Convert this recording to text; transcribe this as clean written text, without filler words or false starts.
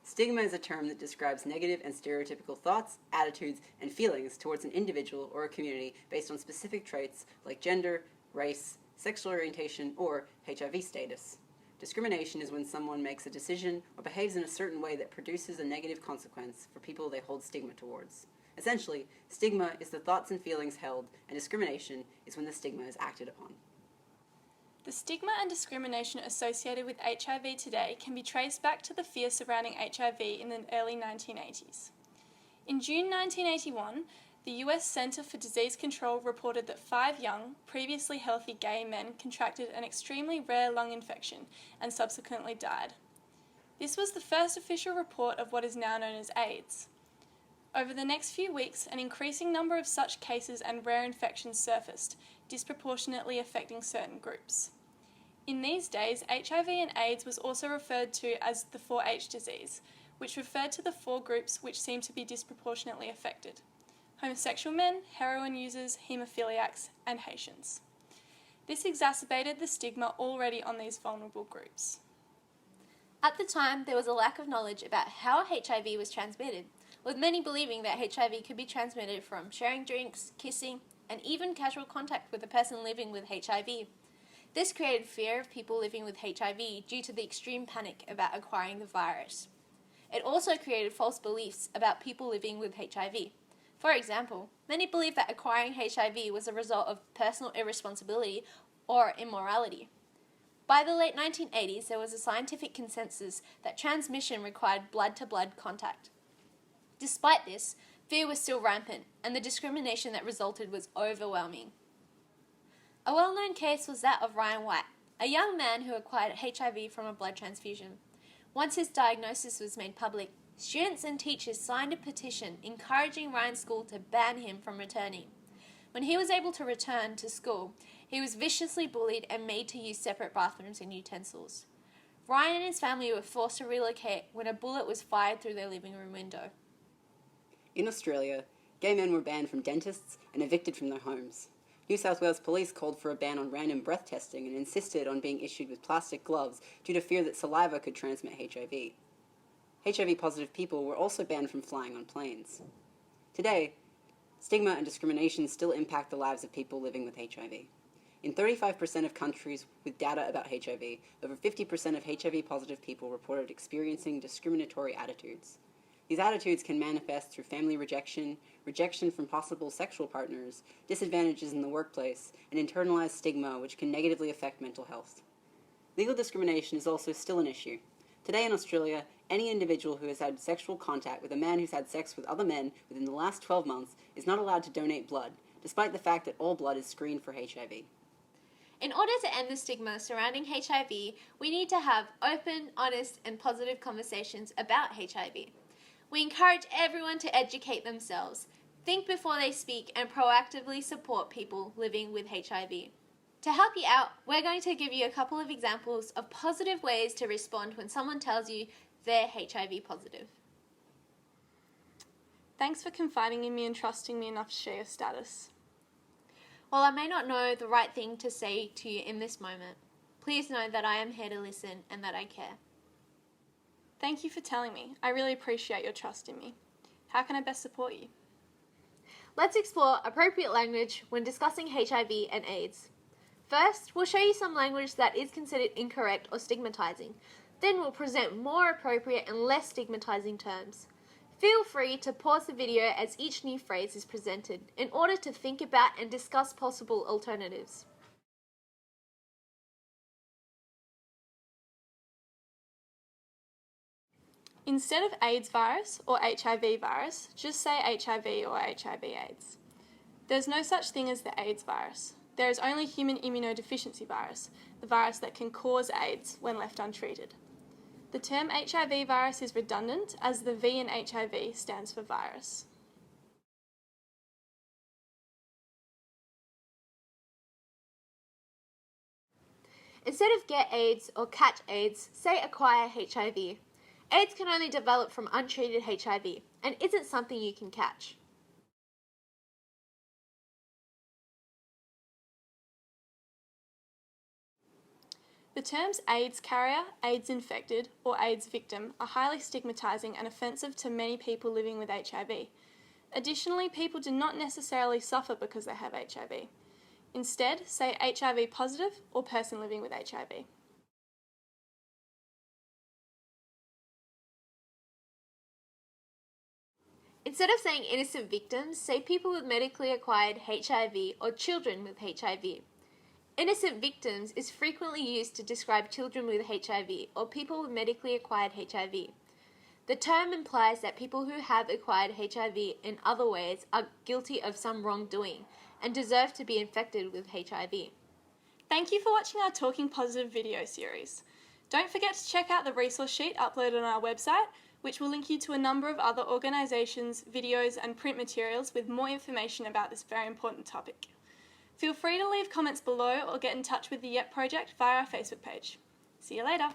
Stigma is a term that describes negative and stereotypical thoughts, attitudes, and feelings towards an individual or a community based on specific traits like gender, race, sexual orientation, or HIV status. Discrimination is when someone makes a decision or behaves in a certain way that produces a negative consequence for people they hold stigma towards. Essentially, stigma is the thoughts and feelings held, and discrimination is when the stigma is acted upon. The stigma and discrimination associated with HIV today can be traced back to the fear surrounding HIV in the early 1980s. In June 1981, the US Center for Disease Control reported that 5 young, previously healthy gay men contracted an extremely rare lung infection and subsequently died. This was the first official report of what is now known as AIDS. Over the next few weeks, an increasing number of such cases and rare infections surfaced, disproportionately affecting certain groups. In these days, HIV and AIDS was also referred to as the 4H disease, which referred to the 4 groups which seemed to be disproportionately affected: homosexual men, heroin users, haemophiliacs, and Haitians. This exacerbated the stigma already on these vulnerable groups. At the time, there was a lack of knowledge about how HIV was transmitted, with many believing that HIV could be transmitted from sharing drinks, kissing, and even casual contact with a person living with HIV. This created fear of people living with HIV due to the extreme panic about acquiring the virus. It also created false beliefs about people living with HIV. For example, many believed that acquiring HIV was a result of personal irresponsibility or immorality. By the late 1980s, there was a scientific consensus that transmission required blood-to-blood contact. Despite this, fear was still rampant, and the discrimination that resulted was overwhelming. A well-known case was that of Ryan White, a young man who acquired HIV from a blood transfusion. Once his diagnosis was made public, students and teachers signed a petition encouraging Ryan's school to ban him from returning. When he was able to return to school, he was viciously bullied and made to use separate bathrooms and utensils. Ryan and his family were forced to relocate when a bullet was fired through their living room window. In Australia, gay men were banned from dentists and evicted from their homes. New South Wales Police called for a ban on random breath testing and insisted on being issued with plastic gloves due to fear that saliva could transmit HIV. HIV-positive people were also banned from flying on planes. Today, stigma and discrimination still impact the lives of people living with HIV. In 35% of countries with data about HIV, over 50% of HIV-positive people reported experiencing discriminatory attitudes. These attitudes can manifest through family rejection, rejection from possible sexual partners, disadvantages in the workplace, and internalized stigma which can negatively affect mental health. Legal discrimination is also still an issue. Today in Australia, any individual who has had sexual contact with a man who's had sex with other men within the last 12 months is not allowed to donate blood, despite the fact that all blood is screened for HIV. In order to end the stigma surrounding HIV, we need to have open, honest, and positive conversations about HIV. We encourage everyone to educate themselves, think before they speak, and proactively support people living with HIV. To help you out, we're going to give you a couple of examples of positive ways to respond when someone tells you they're HIV positive. Thanks for confiding in me and trusting me enough to share your status. While I may not know the right thing to say to you in this moment, please know that I am here to listen and that I care. Thank you for telling me. I really appreciate your trust in me. How can I best support you? Let's explore appropriate language when discussing HIV and AIDS. First, we'll show you some language that is considered incorrect or stigmatizing. Then we'll present more appropriate and less stigmatizing terms. Feel free to pause the video as each new phrase is presented in order to think about and discuss possible alternatives. Instead of AIDS virus or HIV virus, just say HIV or HIV/AIDS. There's no such thing as the AIDS virus. There is only human immunodeficiency virus, the virus that can cause AIDS when left untreated. The term HIV virus is redundant as the V in HIV stands for virus. Instead of get AIDS or catch AIDS, say acquire HIV. AIDS can only develop from untreated HIV and isn't something you can catch. The terms AIDS carrier, AIDS infected, or AIDS victim are highly stigmatising and offensive to many people living with HIV. Additionally, people do not necessarily suffer because they have HIV. Instead, say HIV positive or person living with HIV. Instead of saying innocent victims, say people with medically acquired HIV or children with HIV. Innocent victims is frequently used to describe children with HIV or people with medically acquired HIV. The term implies that people who have acquired HIV in other ways are guilty of some wrongdoing and deserve to be infected with HIV. Thank you for watching our Talking Positive video series. Don't forget to check out the resource sheet uploaded on our website, which will link you to a number of other organisations, videos and print materials with more information about this very important topic. Feel free to leave comments below or get in touch with the YEP project via our Facebook page. See you later!